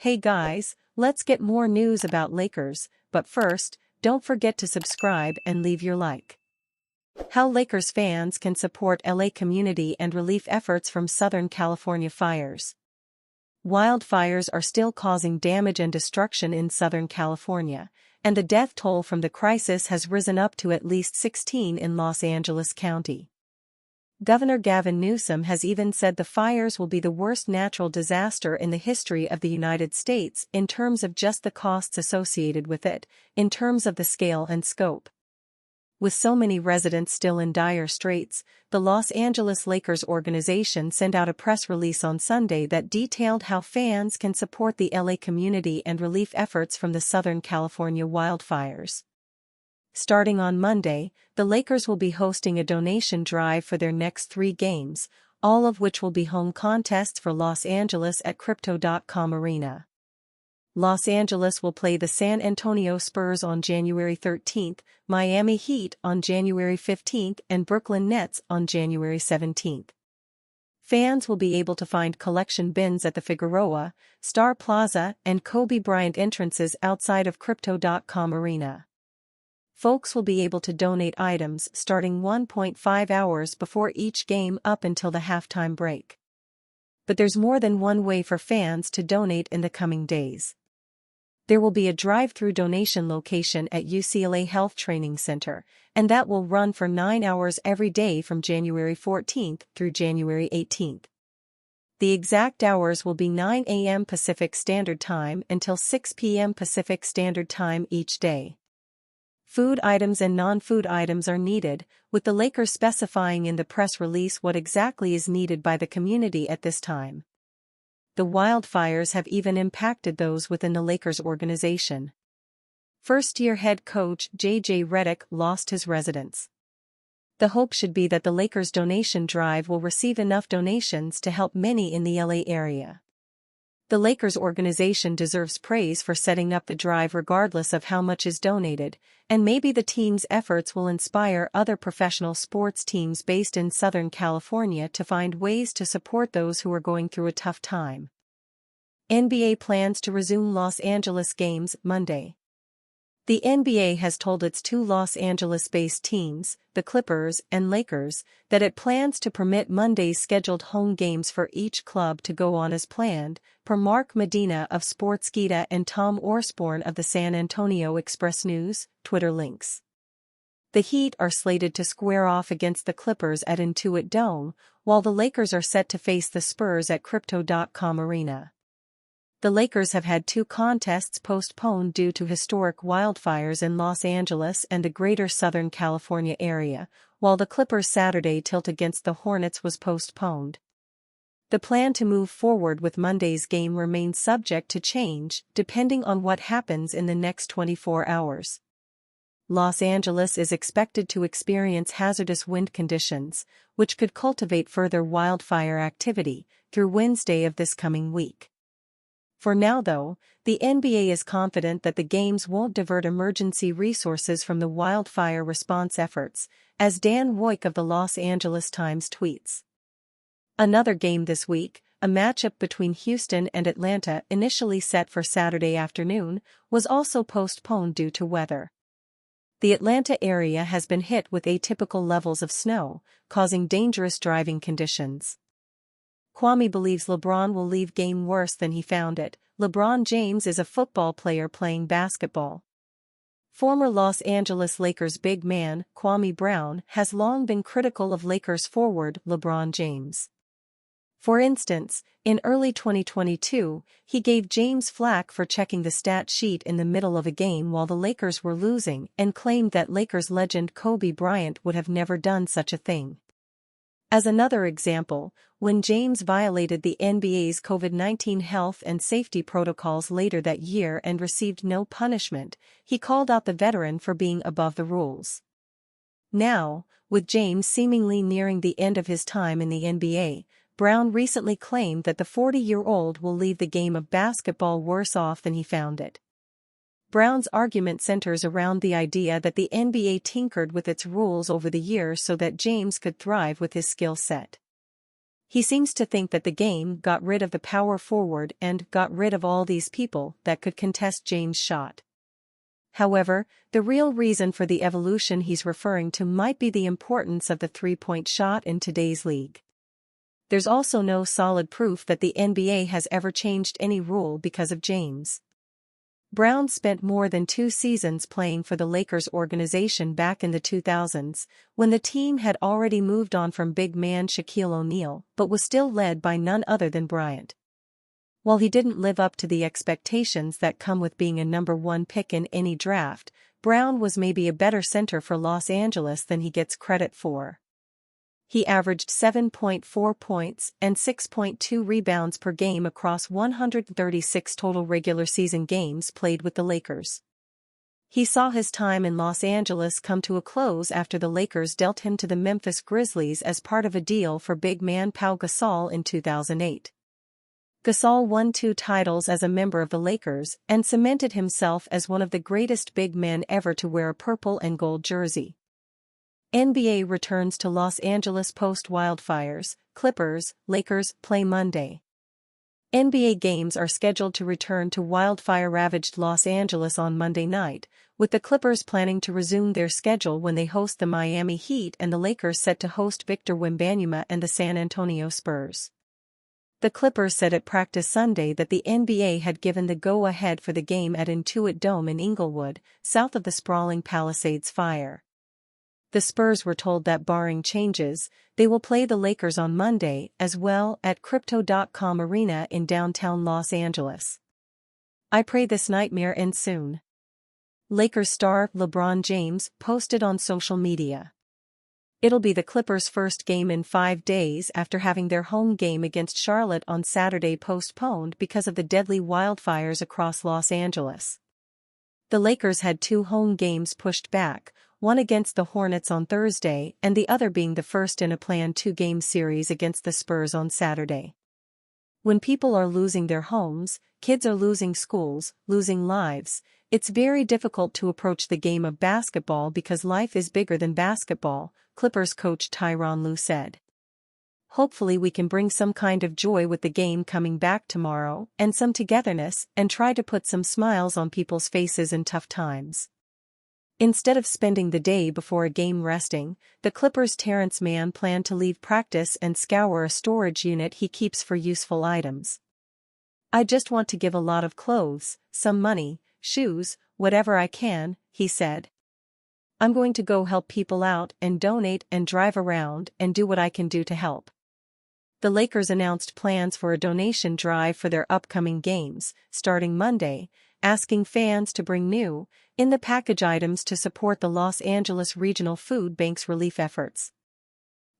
Hey guys, let's get more news about Lakers, but first, don't forget to subscribe and leave your like. How Lakers fans can support LA community and relief efforts from Southern California fires. Wildfires are still causing damage and destruction in Southern California, and the death toll from the crisis has risen up to at least 16 in Los Angeles County. Governor Gavin Newsom has even said the fires will be the worst natural disaster in the history of the United States in terms of just the costs associated with it, in terms of the scale and scope. With so many residents still in dire straits, the Los Angeles Lakers organization sent out a press release on Sunday that detailed how fans can support the LA community and relief efforts from the Southern California wildfires. Starting on Monday, the Lakers will be hosting a donation drive for their next 3 games, all of which will be home contests for Los Angeles at Crypto.com Arena. Los Angeles will play the San Antonio Spurs on January 13, Miami Heat on January 15, and Brooklyn Nets on January 17. Fans will be able to find collection bins at the Figueroa, Star Plaza, and Kobe Bryant entrances outside of Crypto.com Arena. Folks will be able to donate items starting 1.5 hours before each game up until the halftime break. But there's more than one way for fans to donate in the coming days. There will be a drive-through donation location at UCLA Health Training Center, and that will run for 9 hours every day from January 14 through January 18. The exact hours will be 9 a.m. Pacific Standard Time until 6 p.m. Pacific Standard Time each day. Food items and non-food items are needed, with the Lakers specifying in the press release what exactly is needed by the community at this time. The wildfires have even impacted those within the Lakers organization. First-year head coach J.J. Redick lost his residence. The hope should be that the Lakers donation drive will receive enough donations to help many in the LA area. The Lakers organization deserves praise for setting up the drive regardless of how much is donated, and maybe the team's efforts will inspire other professional sports teams based in Southern California to find ways to support those who are going through a tough time. NBA plans to resume Los Angeles games Monday. The NBA has told its 2 Los Angeles-based teams, the Clippers and Lakers, that it plans to permit Monday's scheduled home games for each club to go on as planned, per Mark Medina of Sportskeeda and Tom Osborne of the San Antonio Express News, Twitter links. The Heat are slated to square off against the Clippers at Intuit Dome, while the Lakers are set to face the Spurs at Crypto.com Arena. The Lakers have had 2 contests postponed due to historic wildfires in Los Angeles and the greater Southern California area, while the Clippers' Saturday tilt against the Hornets was postponed. The plan to move forward with Monday's game remains subject to change, depending on what happens in the next 24 hours. Los Angeles is expected to experience hazardous wind conditions, which could cultivate further wildfire activity, through Wednesday of this coming week. For now though, the NBA is confident that the games won't divert emergency resources from the wildfire response efforts, as Dan Woik of the Los Angeles Times tweets. Another game this week, a matchup between Houston and Atlanta initially set for Saturday afternoon, was also postponed due to weather. The Atlanta area has been hit with atypical levels of snow, causing dangerous driving conditions. Kwame believes LeBron will leave game worse than he found it. LeBron James is a football player playing basketball. Former Los Angeles Lakers big man, Kwame Brown, has long been critical of Lakers forward LeBron James. For instance, in early 2022, he gave James flack for checking the stat sheet in the middle of a game while the Lakers were losing and claimed that Lakers legend Kobe Bryant would have never done such a thing. As another example, when James violated the NBA's COVID-19 health and safety protocols later that year and received no punishment, he called out the veteran for being above the rules. Now, with James seemingly nearing the end of his time in the NBA, Brown recently claimed that the 40-year-old will leave the game of basketball worse off than he found it. Brown's argument centers around the idea that the NBA tinkered with its rules over the years so that James could thrive with his skill set. He seems to think that the game got rid of the power forward and got rid of all these people that could contest James' shot. However, the real reason for the evolution he's referring to might be the importance of the three-point shot in today's league. There's also no solid proof that the NBA has ever changed any rule because of James. Brown spent more than 2 seasons playing for the Lakers organization back in the 2000s, when the team had already moved on from big man Shaquille O'Neal but was still led by none other than Bryant. While he didn't live up to the expectations that come with being a number 1 pick in any draft, Brown was maybe a better center for Los Angeles than he gets credit for. He averaged 7.4 points and 6.2 rebounds per game across 136 total regular season games played with the Lakers. He saw his time in Los Angeles come to a close after the Lakers dealt him to the Memphis Grizzlies as part of a deal for big man Pau Gasol in 2008. Gasol won 2 titles as a member of the Lakers and cemented himself as one of the greatest big men ever to wear a purple and gold jersey. NBA returns to Los Angeles post-wildfires, Clippers, Lakers play Monday. NBA games are scheduled to return to wildfire-ravaged Los Angeles on Monday night, with the Clippers planning to resume their schedule when they host the Miami Heat and the Lakers set to host Victor Wembanyama and the San Antonio Spurs. The Clippers said at practice Sunday that the NBA had given the go-ahead for the game at Intuit Dome in Inglewood, south of the sprawling Palisades Fire. The Spurs were told that barring changes, they will play the Lakers on Monday as well at Crypto.com Arena in downtown Los Angeles. I pray this nightmare ends soon. Lakers star LeBron James posted on social media. It'll be the Clippers' first game in 5 days after having their home game against Charlotte on Saturday postponed because of the deadly wildfires across Los Angeles. The Lakers had 2 home games pushed back, one against the Hornets on Thursday and the other being the first in a planned 2-game series against the Spurs on Saturday. When people are losing their homes, kids are losing schools, losing lives, it's very difficult to approach the game of basketball because life is bigger than basketball, Clippers coach Tyronn Lue said. Hopefully we can bring some kind of joy with the game coming back tomorrow and some togetherness and try to put some smiles on people's faces in tough times. Instead of spending the day before a game resting, the Clippers' Terrence Mann planned to leave practice and scour a storage unit he keeps for useful items. I just want to give a lot of clothes, some money, shoes, whatever I can, he said. I'm going to go help people out and donate and drive around and do what I can do to help. The Lakers announced plans for a donation drive for their upcoming games, starting Monday, asking fans to bring new, in-the-package items to support the Los Angeles Regional Food Bank's relief efforts.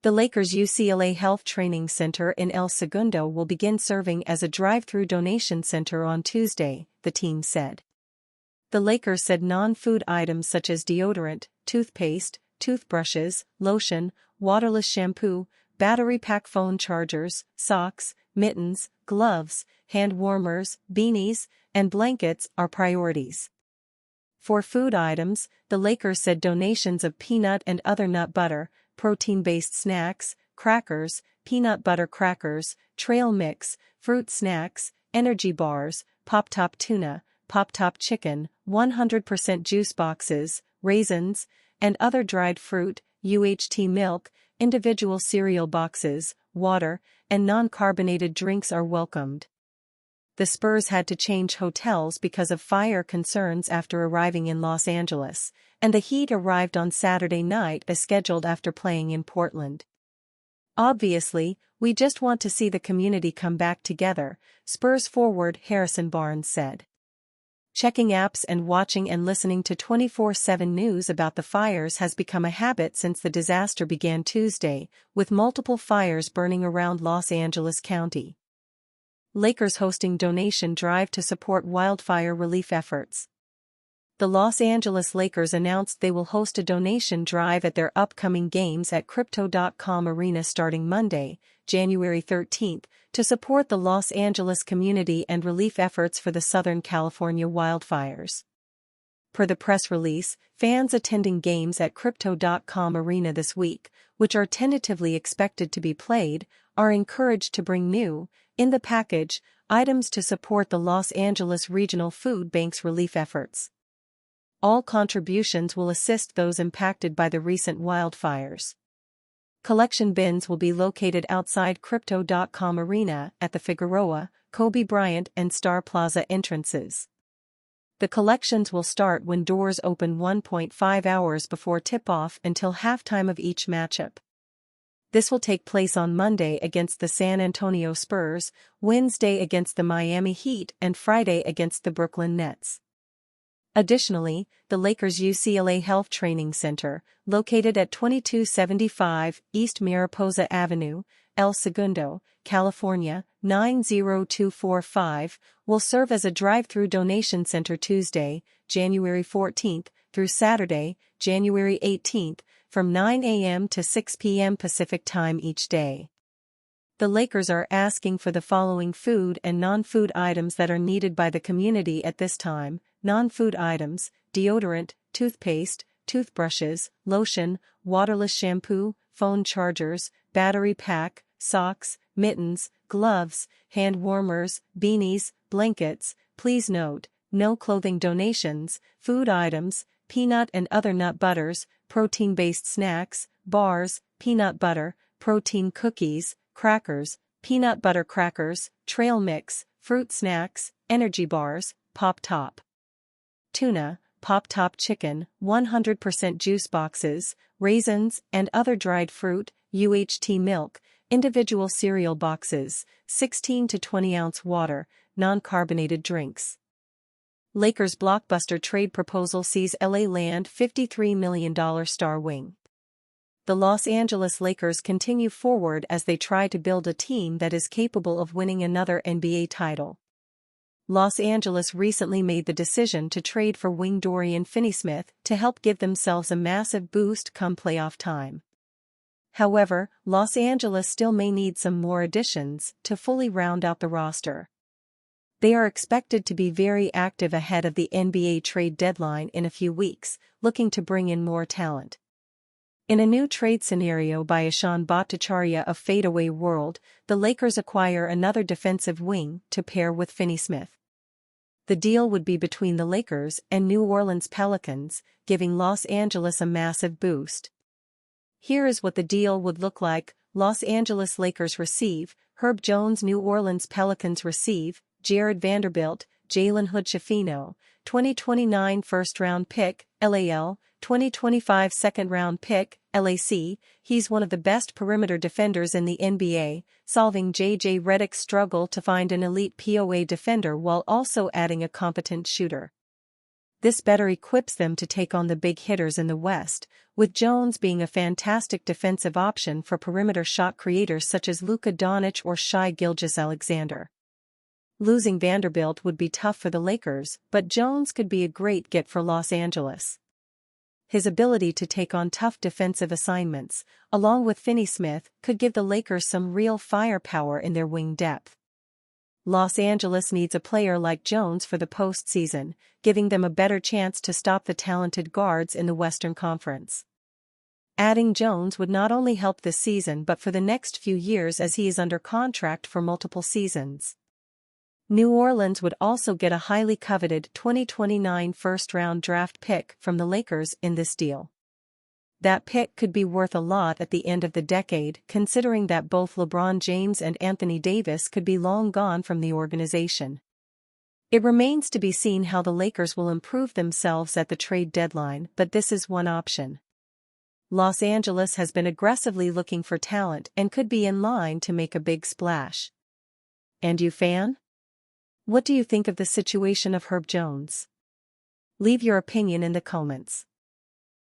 The Lakers' UCLA Health Training Center in El Segundo will begin serving as a drive-through donation center on Tuesday, the team said. The Lakers said non-food items such as deodorant, toothpaste, toothbrushes, lotion, waterless shampoo, battery pack phone chargers, socks, mittens, gloves, hand warmers, beanies, and blankets are priorities. For food items, the Lakers said donations of peanut and other nut butter, protein-based snacks, crackers, peanut butter crackers, trail mix, fruit snacks, energy bars, pop-top tuna, pop-top chicken, 100% juice boxes, raisins, and other dried fruit, UHT milk, individual cereal boxes, water, and non-carbonated drinks are welcomed. The Spurs had to change hotels because of fire concerns after arriving in Los Angeles, and the Heat arrived on Saturday night as scheduled after playing in Portland. Obviously, we just want to see the community come back together, Spurs forward Harrison Barnes said. Checking apps and watching and listening to 24/7 news about the fires has become a habit since the disaster began Tuesday, with multiple fires burning around Los Angeles County. Lakers hosting donation drive to support wildfire relief efforts. The Los Angeles Lakers announced they will host a donation drive at their upcoming games at Crypto.com Arena starting Monday, January 13, to support the Los Angeles community and relief efforts for the Southern California wildfires. Per the press release, fans attending games at Crypto.com Arena this week, which are tentatively expected to be played, are encouraged to bring new, in the package, items to support the Los Angeles Regional Food Bank's relief efforts. All contributions will assist those impacted by the recent wildfires. Collection bins will be located outside Crypto.com Arena at the Figueroa, Kobe Bryant and Star Plaza entrances. The collections will start when doors open 1.5 hours before tip-off until halftime of each matchup. This will take place on Monday against the San Antonio Spurs, Wednesday against the Miami Heat and Friday against the Brooklyn Nets. Additionally, the Lakers' UCLA Health Training Center, located at 2275 East Mariposa Avenue, El Segundo, California, 90245, will serve as a drive-through donation center Tuesday, January 14th, through Saturday, January 18th, from 9 a.m. to 6 p.m. Pacific Time each day. The Lakers are asking for the following food and non-food items that are needed by the community at this time. Non-food items: deodorant, toothpaste, toothbrushes, lotion, waterless shampoo, phone chargers, battery pack, socks, mittens, gloves, hand warmers, beanies, blankets. Please note, no clothing donations. Food items: peanut and other nut butters, protein-based snacks, bars, peanut butter, protein cookies, crackers, peanut butter crackers, trail mix, fruit snacks, energy bars, Pop-Top. Tuna, Pop-Top chicken, 100% juice boxes, raisins and other dried fruit, UHT milk, individual cereal boxes, 16 to 20 ounce water, non-carbonated drinks. Lakers blockbuster trade proposal sees LA land $53 million star wing. The Los Angeles Lakers continue forward as they try to build a team that is capable of winning another NBA title. Los Angeles recently made the decision to trade for wing Dorian Finney-Smith to help give themselves a massive boost come playoff time. However, Los Angeles still may need some more additions to fully round out the roster. They are expected to be very active ahead of the NBA trade deadline in a few weeks, looking to bring in more talent. In a new trade scenario by Ishan Bhattacharya of Fadeaway World, the Lakers acquire another defensive wing to pair with Finney-Smith. The deal would be between the Lakers and New Orleans Pelicans, giving Los Angeles a massive boost. Here is what the deal would look like. Los Angeles Lakers receive Herb Jones. New Orleans Pelicans receive Jared Vanderbilt, Jalen Hood-Schifino, 2029 first-round pick, LAL, 2025 second-round pick, LAC. He's one of the best perimeter defenders in the NBA, solving J.J. Redick's struggle to find an elite POA defender while also adding a competent shooter. This better equips them to take on the big hitters in the West, with Jones being a fantastic defensive option for perimeter shot creators such as Luka Doncic or Shai Gilgeous-Alexander. Losing Vanderbilt would be tough for the Lakers, but Jones could be a great get for Los Angeles. His ability to take on tough defensive assignments, along with Finney-Smith, could give the Lakers some real firepower in their wing depth. Los Angeles needs a player like Jones for the postseason, giving them a better chance to stop the talented guards in the Western Conference. Adding Jones would not only help this season but for the next few years as he is under contract for multiple seasons. New Orleans would also get a highly coveted 2029 first-round draft pick from the Lakers in this deal. That pick could be worth a lot at the end of the decade, considering that both LeBron James and Anthony Davis could be long gone from the organization. It remains to be seen how the Lakers will improve themselves at the trade deadline, but this is one option. Los Angeles has been aggressively looking for talent and could be in line to make a big splash. And you, fan? What do you think of the situation of Herb Jones? Leave your opinion in the comments.